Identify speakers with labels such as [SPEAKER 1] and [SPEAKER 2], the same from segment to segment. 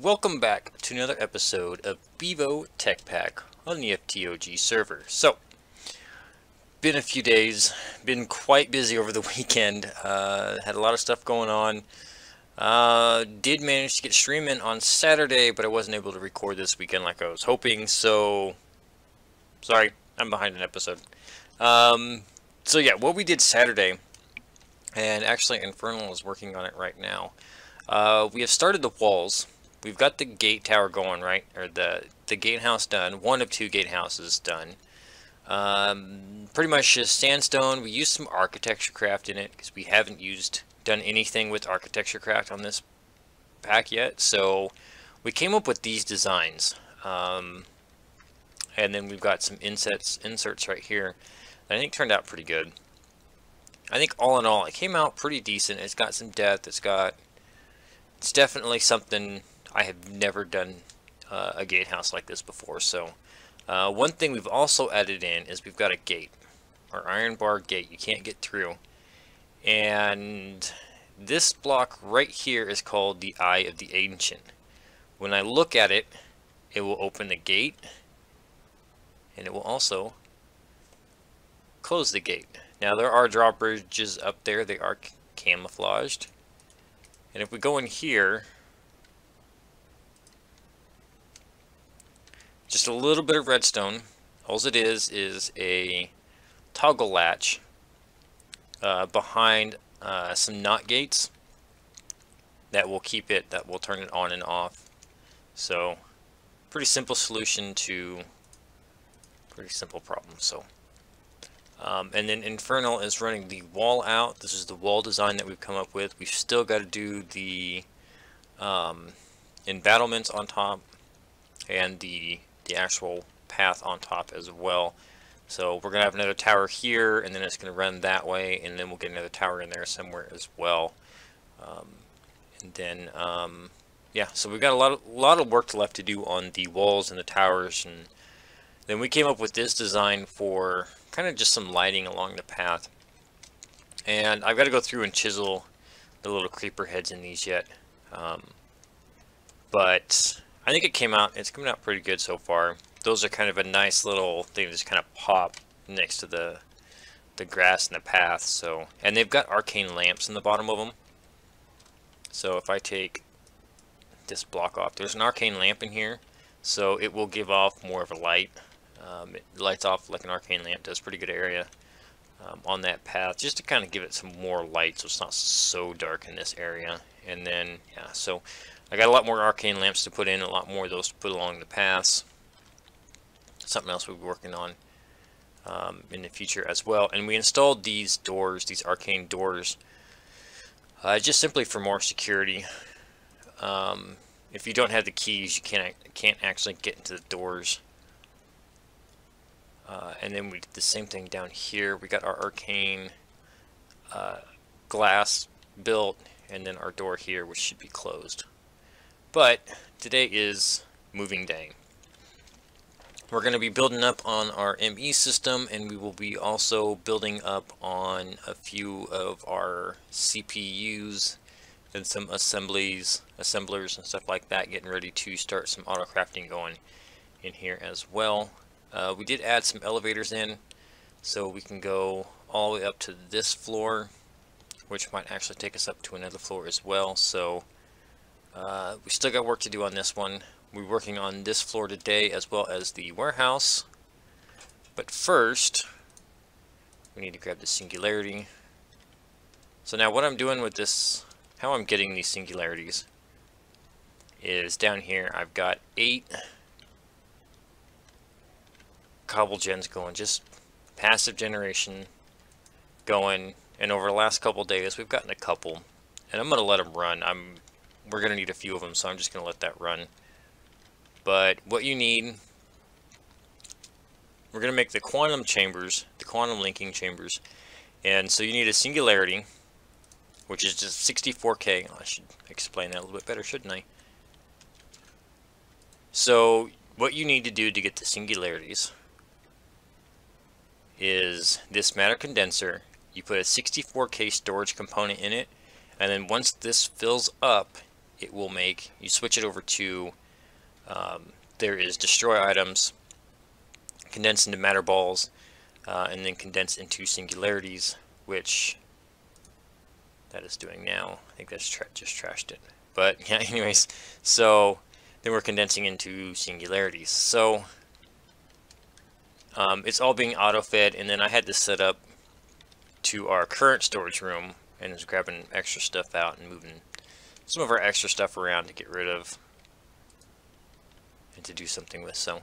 [SPEAKER 1] Welcome back to another episode of Bevo Tech Pack on the FTOG server. So, been a few days, been quite busy over the weekend, had a lot of stuff going on. Did manage to get streaming on Saturday, but I wasn't able to record this weekend like I was hoping, so sorry, I'm behind an episode. So yeah, what we did Saturday, and actually Infernal is working on it right now. We have started the walls. We've got the gate tower going, right? Or the gatehouse done. One of two gatehouses done. Pretty much just sandstone. We used some architecture craft in it because we haven't done anything with architecture craft on this pack yet. So we came up with these designs. And then we've got some inserts right here that I think turned out pretty good. I think all in all it came out pretty decent. It's got some depth. It's definitely something. I have never done a gatehouse like this before. So one thing we've also added in is we've got a gate, our iron bar gate. You can't get through, and this block right here is called the Eye of the Ancient. When I look at it, it will open the gate, and it will also close the gate. Now there are drawbridges up there. They are camouflaged, and if we go in here, just a little bit of redstone. All it is a toggle latch behind some NOT gates that will turn it on and off. So pretty simple solution to pretty simple problem. So and then Infernal is running the wall out. This is the wall design that we've come up with. We've still got to do the embattlements on top and the actual path on top as well. So we're gonna have another tower here, and then it's gonna run that way, and then we'll get another tower in there somewhere as well. And then yeah, so we've got a lot of work left to do on the walls and the towers, and then we came up with this design for kind of just some lighting along the path. And I've got to go through and chisel the little creeper heads in these yet, but I think it's coming out pretty good so far. Those are kind of a nice little thing that just kind of pop next to the grass and the path. So, and they've got arcane lamps in the bottom of them. So if I take this block off, there's an arcane lamp in here, so it will give off more of a light. It lights off like an arcane lamp does. Pretty good area on that path, just to kind of give it some more light so it's not so dark in this area. And then yeah, so I got a lot more arcane lamps to put in, a lot more of those to put along the paths. Something else we'll be working on in the future as well. And we installed these doors, these arcane doors, just simply for more security. If you don't have the keys, you can't actually get into the doors. And then we did the same thing down here. We got our arcane glass built, and then our door here, which should be closed. But today is moving day. We're going to be building up on our ME system, and we will be also building up on a few of our CPUs and some assemblers and stuff like that, getting ready to start some auto crafting going in here as well. We did add some elevators in, so we can go all the way up to this floor, which might actually take us up to another floor as well. So we still got work to do on this one. We're working on this floor today as well as the warehouse. But first, we need to grab the singularity. So now what I'm doing with this, how I'm getting these singularities, is down here I've got 8 cobble gens going, just passive generation going. And over the last couple days we've gotten a couple, and I'm going to let them run. We're going to need a few of them, so I'm just going to let that run. But what you need, we're going to make the quantum chambers, the quantum linking chambers. And so you need a singularity, which is just 64K. I should explain that a little bit better, shouldn't I? So what you need to do to get the singularities is this matter condenser. You put a 64K storage component in it, and then once this fills up, it will make, you switch it over to, there is destroy items, condense into matter balls, and then condense into singularities, which that is doing now. I think that's just trashed it. But yeah, anyways, so then we're condensing into singularities. So it's all being auto-fed, and then I had this set up to our current storage room, and was grabbing extra stuff out and moving some of our extra stuff around to get rid of and to do something with. So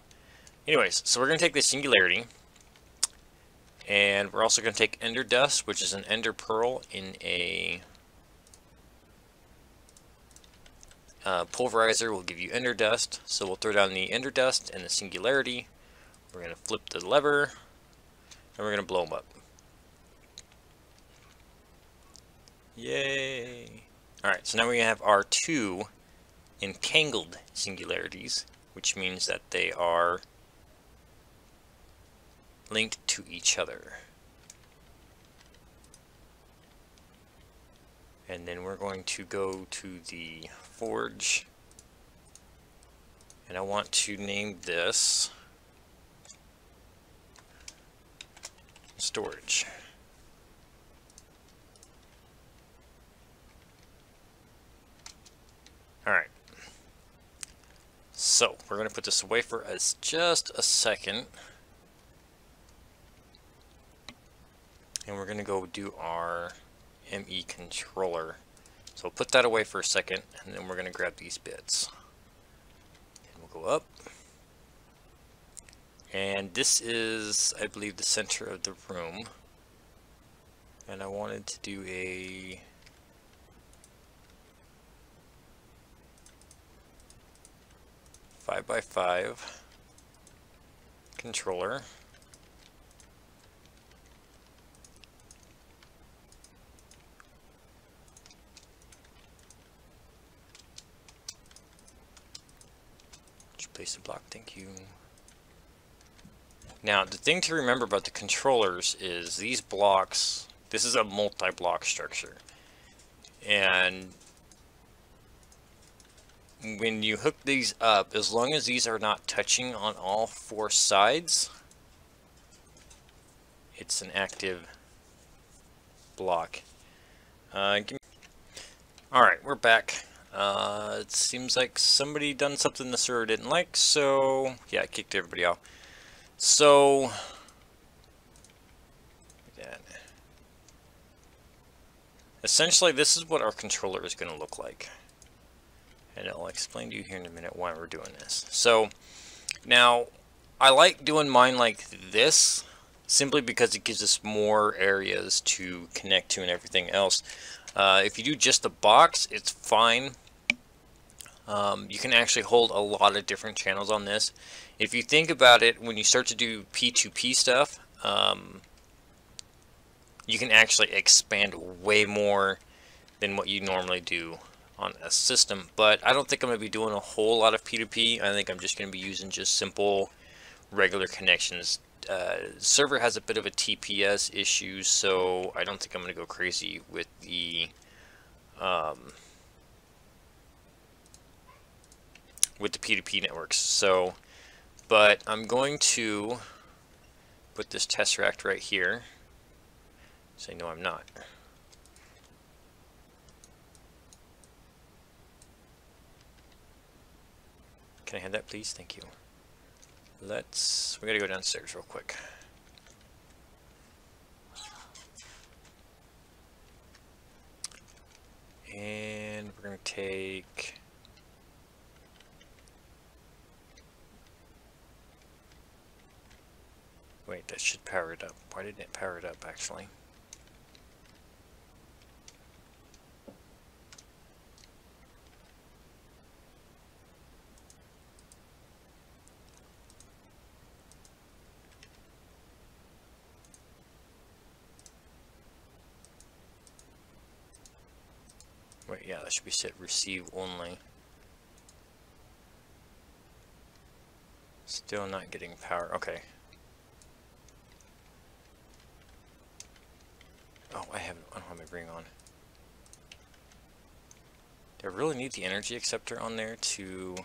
[SPEAKER 1] anyways, so we're going to take this singularity, and we're also going to take ender dust, which is an ender pearl in a pulverizer will give you ender dust. So we'll throw down the ender dust and the singularity. We're going to flip the lever, and we're going to blow them up. Yay! Alright, so now we have our two entangled singularities, which means that they are linked to each other. And then we're going to go to the forge, and I want to name this storage. Alright, so we're going to put this away for just a second, and we're going to go do our ME controller. So we'll put that away for a second, and then we're going to grab these bits. And we'll go up. And this is, I believe, the center of the room. And I wanted to do a five by 5 controller. Place a block, thank you. Now, the thing to remember about the controllers is these blocks, this is a multi-block structure. And when you hook these up, as long as these are not touching on all 4 sides, it's an active block. Alright, we're back. It seems like somebody done something the server didn't like, so yeah, I kicked everybody out. So essentially this is what our controller is going to look like, and I'll explain to you here in a minute why we're doing this. So now I like doing mine like this simply because it gives us more areas to connect to and everything else. If you do just the box, it's fine. You can actually hold a lot of different channels on this. If you think about it, when you start to do P2P stuff, you can actually expand way more than what you normally do on a system. But I don't think I'm going to be doing a whole lot of P2P. I think I'm just going to be using just simple regular connections. Server has a bit of a TPS issue, so I don't think I'm going to go crazy with the P2P networks. So, but I'm going to put this tesseract right here. Say no, I'm not. Can I have that, please? Thank you. We gotta go downstairs real quick. And we're gonna take wait, that should power it up. Why didn't it power it up actually? Wait, yeah, that should be set receive only. Still not getting power. Okay. Oh, I don't have my ring on. Do I really need the energy acceptor on there to...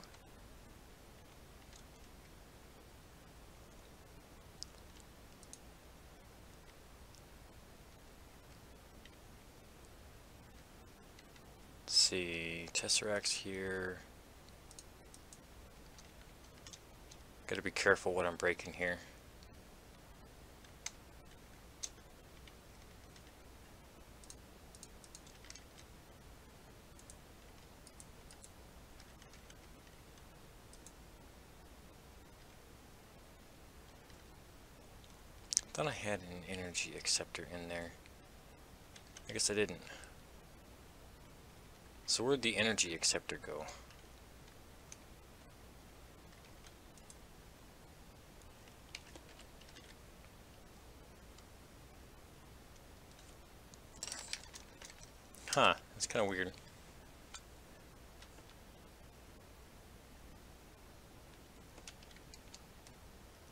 [SPEAKER 1] Let's see, Tesseract's here. Gotta be careful what I'm breaking here. I thought I had an energy acceptor in there. I guess I didn't. So where'd the energy acceptor go? Huh, that's kind of weird.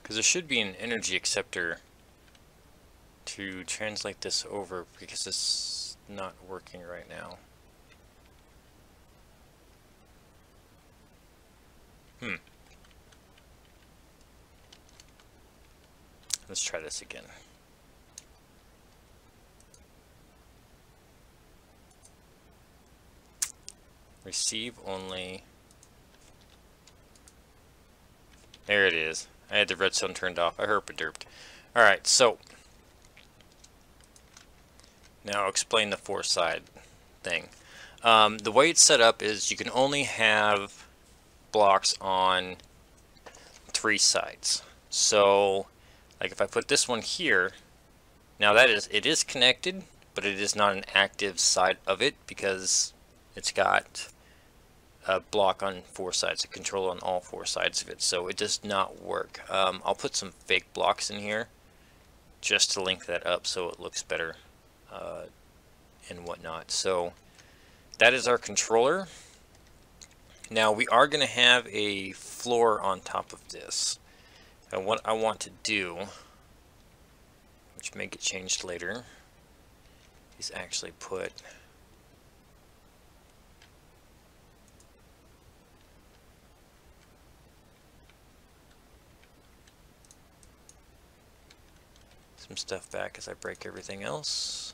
[SPEAKER 1] Because there should be an energy acceptor to translate this over, because it's not working right now. Let's try this again. Receive only. There it is. I had the redstone turned off. I herpa-derped. Alright, so now I'll explain the four-side thing. The way it's set up is you can only have blocks on 3 sides. So, like if I put this one here, now it is connected, but it is not an active side of it because it's got a block on 4 sides, a controller on all 4 sides of it, so it does not work. I'll put some fake blocks in here just to link that up so it looks better and whatnot. So that is our controller. Now we are going to have a floor on top of this, and what I want to do, which may get changed later, is actually put some stuff back as I break everything else.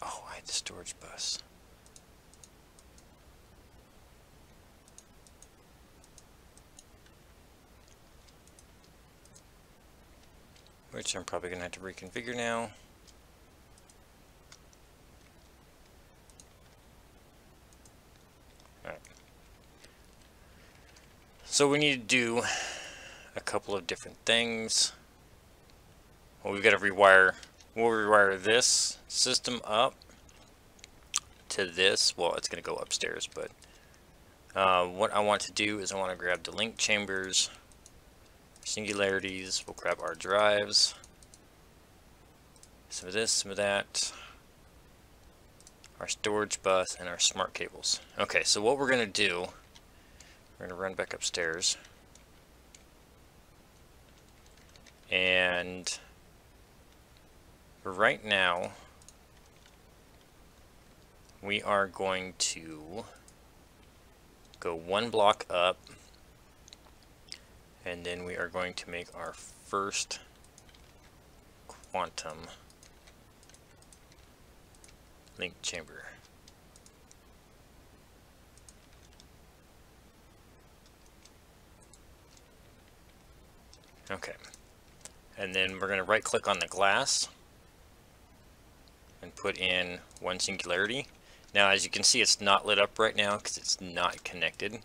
[SPEAKER 1] Oh, I had the storage bus. Which I'm probably going to have to reconfigure now. Alright. So we need to do a couple of different things. Well, we've got to rewire. We'll rewire this system up to this. Well, it's going to go upstairs, but what I want to do is I want to grab the link chambers, singularities. We'll grab our drives, some of this, some of that, our storage bus, and our smart cables. Okay, so what we're going to do, we're going to run back upstairs, and for right now we are going to go 1 block up, and then we are going to make our first quantum link chamber. Okay, and then we're going to right click on the glass and put in 1 singularity. Now as you can see, it's not lit up right now because it's not connected.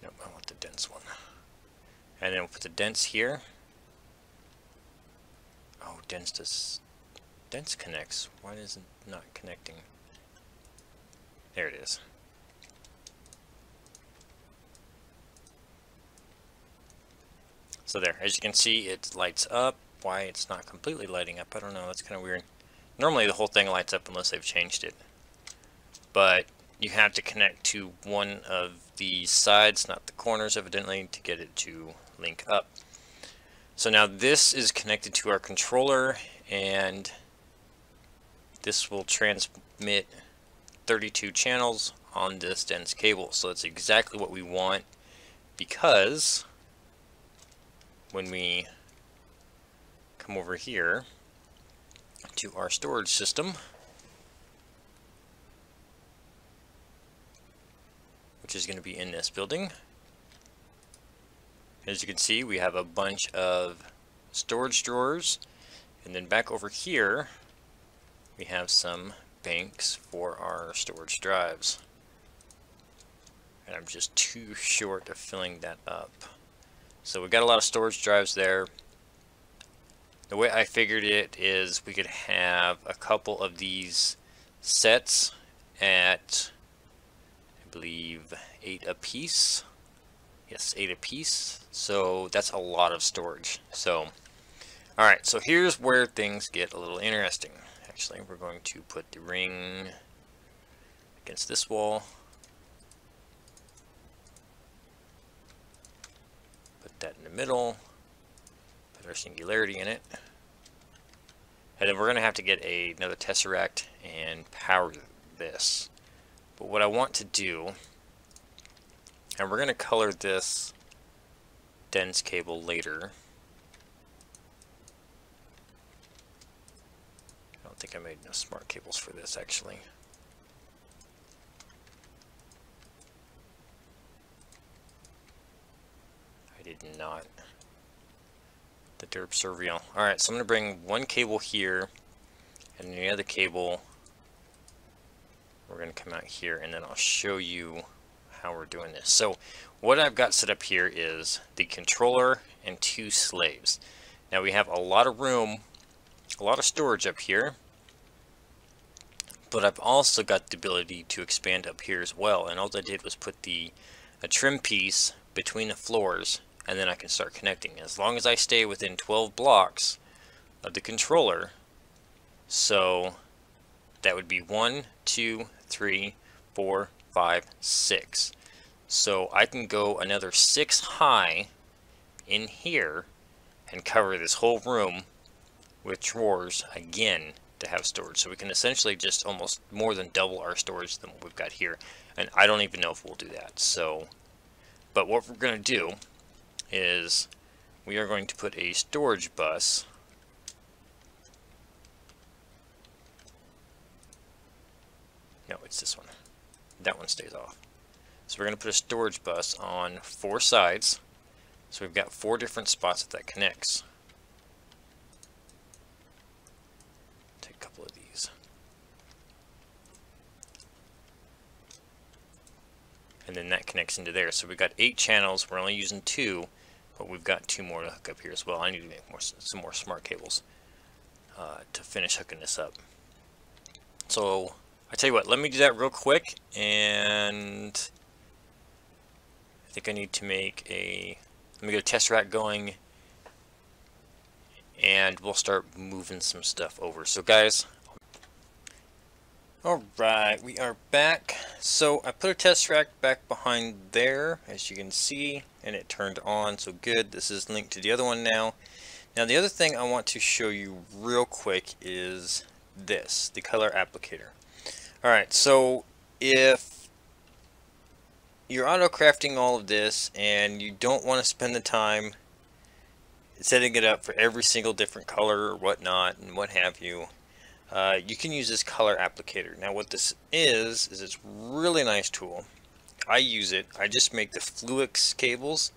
[SPEAKER 1] Nope, I want the dense one. And then we'll put the dense here. Oh, dense connects. Why is it not connecting? There it is. So there, as you can see, it lights up. Why it's not completely lighting up, I don't know. That's kind of weird. Normally the whole thing lights up unless they've changed it. But you have to connect to one of the sides, not the corners evidently, to get it to link up. So now this is connected to our controller, and this will transmit 32 channels on this dense cable. So that's exactly what we want, because when we come over here to our storage system, which is going to be in this building, as you can see, we have a bunch of storage drawers, and then back over here we have some banks for our storage drives, and I'm just too short of filling that up. So we got a lot of storage drives there. The way I figured it is we could have a couple of these sets at, I believe, 8 apiece. Yes, 8 apiece. So that's a lot of storage. So, alright, so here's where things get a little interesting. Actually, we're going to put the ring against this wall. Put that in the middle. Put our singularity in it. And then we're going to have to get another tesseract and power this. But what I want to do, and we're going to color this dense cable later. I don't think I made enough smart cables for this, actually. I did not. The derp surreal. Alright, so I'm going to bring one cable here, and the other cable, we're going to come out here, and then I'll show you how we're doing this. So what I've got set up here is the controller and 2 slaves. Now we have a lot of room, a lot of storage up here, but I've also got the ability to expand up here as well, and all I did was put a trim piece between the floors, and then I can start connecting as long as I stay within 12 blocks of the controller. So that would be 1, 2, 3, 4, 5, 6. So I can go another 6 high in here and cover this whole room with drawers again to have storage. So we can essentially just almost more than double our storage than what we've got here. And I don't even know if we'll do that. So, but what we're going to do is we are going to put a storage bus no, it's this one. That one stays off. So we're going to put a storage bus on 4 sides. So we've got 4 different spots that connects. Take a couple of these. And then that connects into there. So we've got 8 channels. We're only using 2, but we've got 2 more to hook up here as well. I need to make some more smart cables to finish hooking this up. So I tell you what, let me do that real quick, and I think I need to make let me get a tesseract going, and we'll start moving some stuff over. So guys, alright, we are back. So I put a tesseract back behind there, as you can see, and it turned on, so good. This is linked to the other one now. Now the other thing I want to show you real quick is this, the color applicator. Alright, so if you're auto crafting all of this and you don't want to spend the time setting it up for every single different color or whatnot and what have you, you can use this color applicator. Now what this is it's a really nice tool. I use it. I just make the Fluix cables,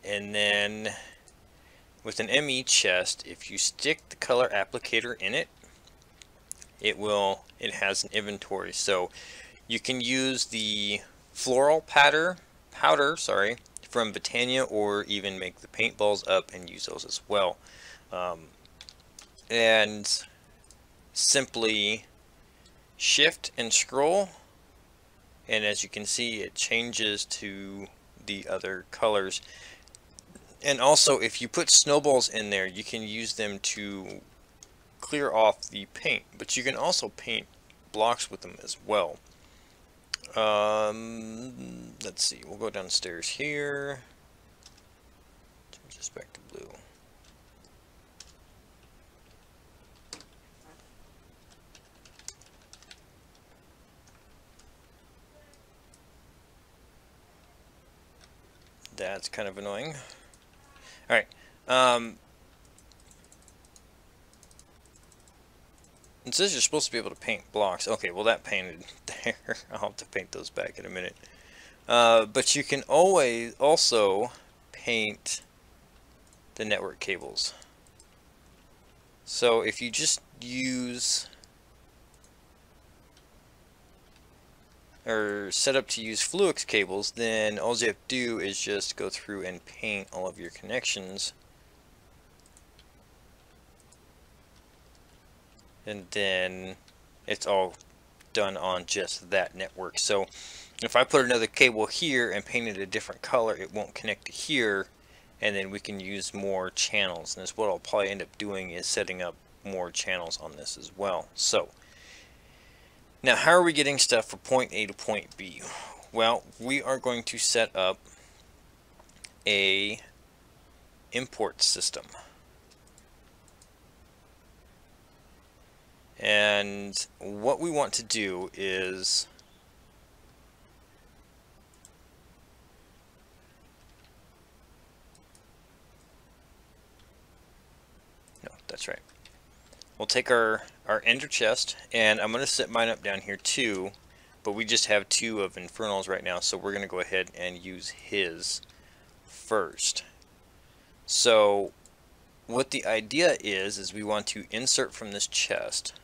[SPEAKER 1] and then with an ME chest, if you stick the color applicator in it, it has an inventory. So you can use the floral powder from Botania, or even make the paintballs up and use those as well. And simply shift and scroll, and as you can see, it changes to the other colors. And also, if you put snowballs in there, you can use them to clear off the paint, but you can also paint blocks with them as well. Let's see, we'll go downstairs here, change this back to blue. That's kind of annoying. Alright, it says you're supposed to be able to paint blocks. Okay, well that painted there. I'll have to paint those back in a minute. But you can always also paint the network cables. So if you just use or set up to use Fluix cables, then all you have to do is just go through and paint all of your connections. And then it's all done on just that network. So if I put another cable here and painted a different color, it won't connect to here, and then we can use more channels. And that's what I'll probably end up doing, is setting up more channels on this as well. So now, how are we getting stuff from point A to point B? Well, we are going to set up a import system. And what we want to do is no, that's right. We'll take our ender chest, and I'm going to set mine up down here too, but we just have 2 of Infernals right now, so we're going to go ahead and use his first. So what the idea is we want to insert from this chest,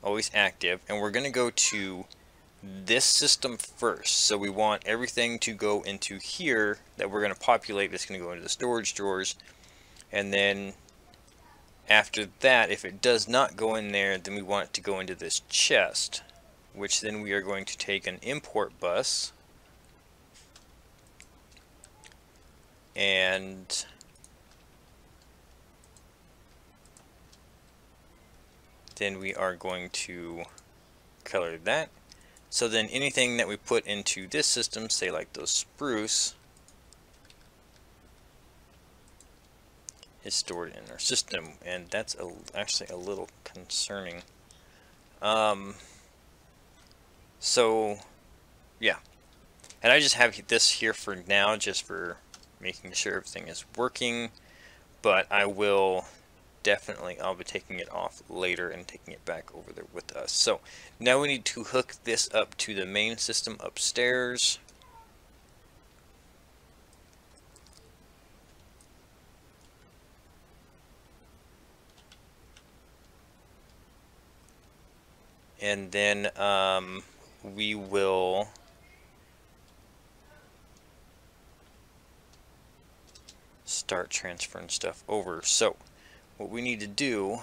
[SPEAKER 1] always active, and we're going to go to this system first. So we want everything to go into here that we're going to populate. It's going to go into the storage drawers, and then after that, if it does not go in there, then we want it to go into this chest, which then we are going to take an import bus and then we are going to color that. So then anything that we put into this system, say like those spruce, is stored in our system, and that's actually a little concerning. So yeah, and I just have this here for now, just for making sure everything is working, but I will definitely, I'll be taking it off later and taking it back over there with us. So now we need to hook this up to the main system upstairs. And then we will start transferring stuff over. So what we need to do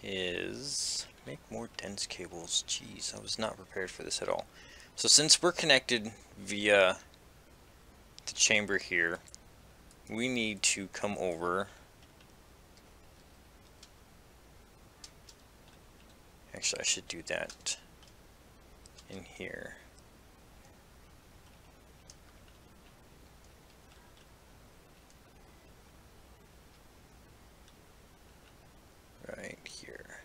[SPEAKER 1] is make more dense cables. Jeez, I was not prepared for this at all. So since we're connected via the chamber here, we need to come over. Actually, I should do that in here. Right here.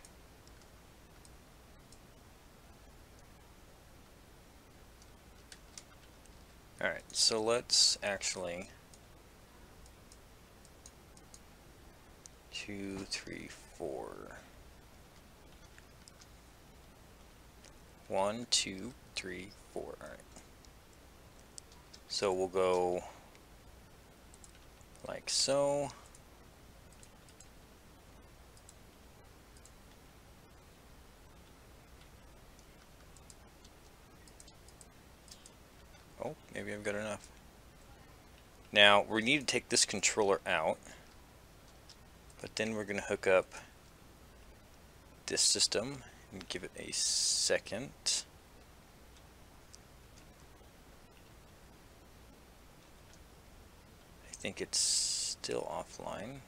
[SPEAKER 1] Alright, so let's actually 2, 3, 4. 1, 2, 3, 4. Alright. So we'll go like so. Oh, maybe I've got enough. Now we need to take this controller out, but then we're going to hook up this system and give it a second. think it's still offline.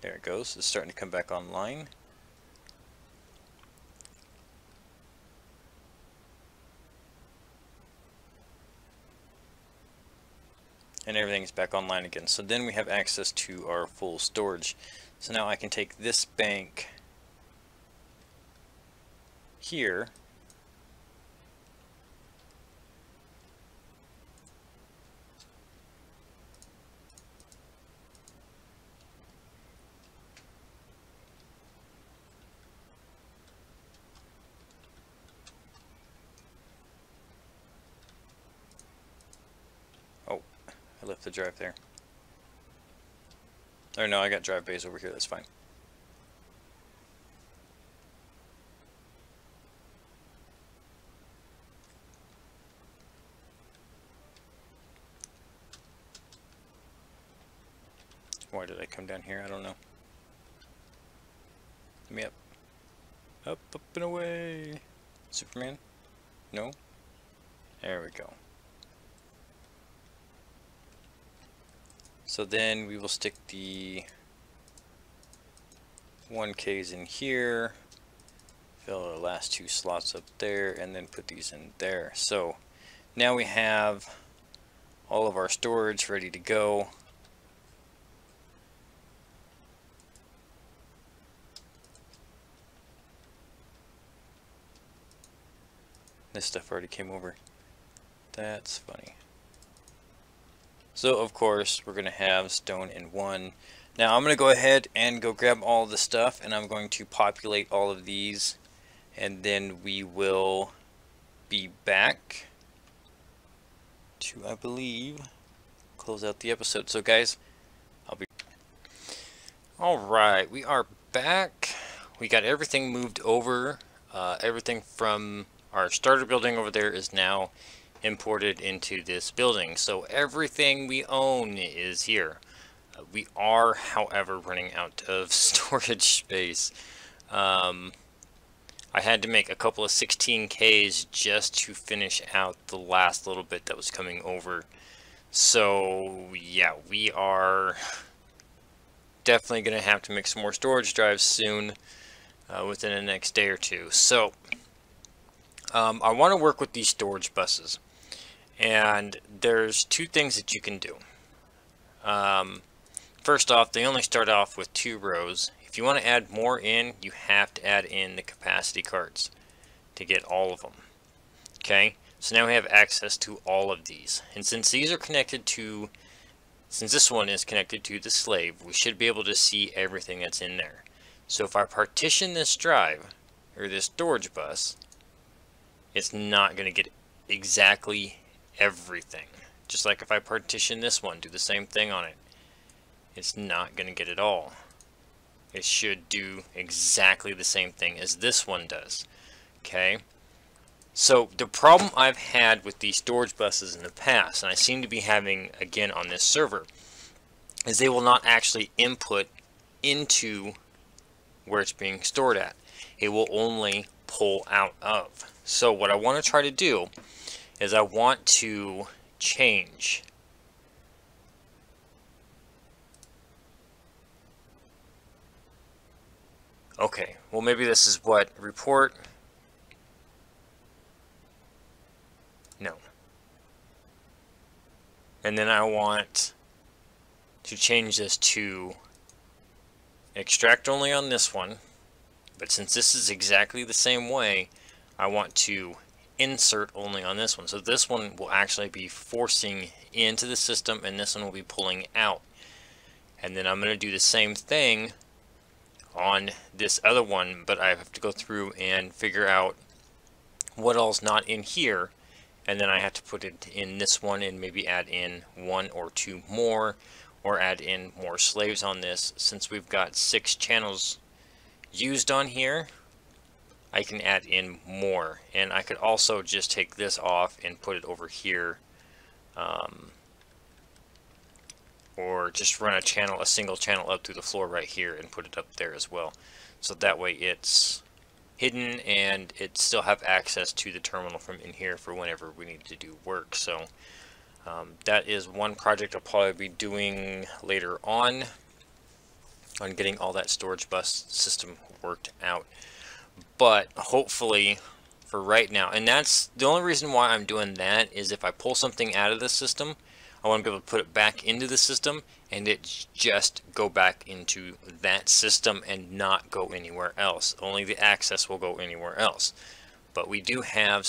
[SPEAKER 1] There it goes. It's starting to come back online. And everything's back online again. So then we have access to our full storage. So now I can take this bank here, oh, I left the drive there. Or no, I got drive bays over here, that's fine. Why did I come down here? I don't know. Let me up. Up, up and away. Superman? No? There we go. So then we will stick the 1Ks in here, fill the last two slots up there, and then put these in there. So now we have all of our storage ready to go. This stuff already came over. That's funny. So of course we're going to have stone in 1. Now I'm going to go ahead and go grab all the stuff, and I'm going to populate all of these, and then we will be back to, I believe, close out the episode. So guys, I'll be... Alright, we are back. We got everything moved over. Everything from our starter building over there is now imported into this building. So everything we own is here. We are, however, running out of storage space. I had to make a couple of 16Ks just to finish out the last little bit that was coming over. So yeah, we are definitely going to have to make some more storage drives soon, within the next day or two. So I want to work with these storage buses, and there's two things that you can do. First off, they only start off with 2 rows. If you want to add more in, you have to add in the capacity cards to get all of them. Okay, so now we have access to all of these, and since these are connected to, since this one is connected to the slave, we should be able to see everything that's in there. So if I partition this drive, or this storage bus, it's not going to get exactly everything. Just like if I partition this one, do the same thing on it, it's not going to get it all. It should do exactly the same thing as this one does. Okay? So the problem I've had with these storage buses in the past, and I seem to be having again on this server, is they will not actually input into where it's being stored at. It will only pull out of. So what I want to try to do is I want to change okay, well maybe this is what report, no, and then I want to change this to extract only on this one, but since this is exactly the same way, I want to insert only on this one. So this one will actually be forcing into the system, and this one will be pulling out. And then I'm going to do the same thing on this other one, but I have to go through and figure out what all's not in here, and then I have to put it in this one and maybe add in 1 or 2 more, or add in more slaves on this. Since we've got 6 channels used on here, I can add in more, and I could also just take this off and put it over here, or just run a single channel up through the floor right here and put it up there as well. So that way it's hidden, and it still have access to the terminal from in here for whenever we need to do work. So that is one project I'll probably be doing later on getting all that storage bus system worked out. But hopefully for right now, and that's the only reason why I'm doing that, is if I pull something out of the system, I want to be able to put it back into the system and it just go back into that system and not go anywhere else. Only the access will go anywhere else. But we do have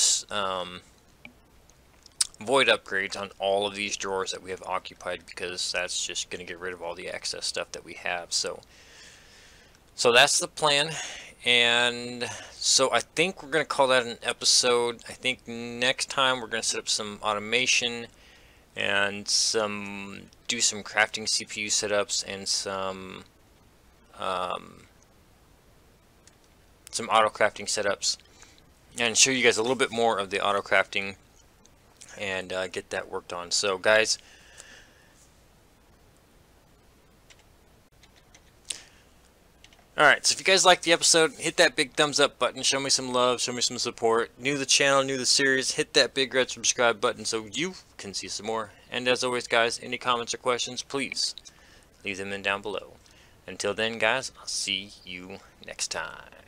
[SPEAKER 1] void upgrades on all of these drawers that we have occupied, because that's just going to get rid of all the excess stuff that we have. So that's the plan. And so I think we're going to call that an episode. I think next time we're going to set up some automation and do some crafting CPU setups and some auto crafting setups, and show you guys a little bit more of the auto crafting and get that worked on. So guys, alright, so if you guys liked the episode, hit that big thumbs up button, show me some love, show me some support. New to the channel, new to the series, hit that big red subscribe button so you can see some more. And as always guys, any comments or questions, please leave them in down below. Until then guys, I'll see you next time.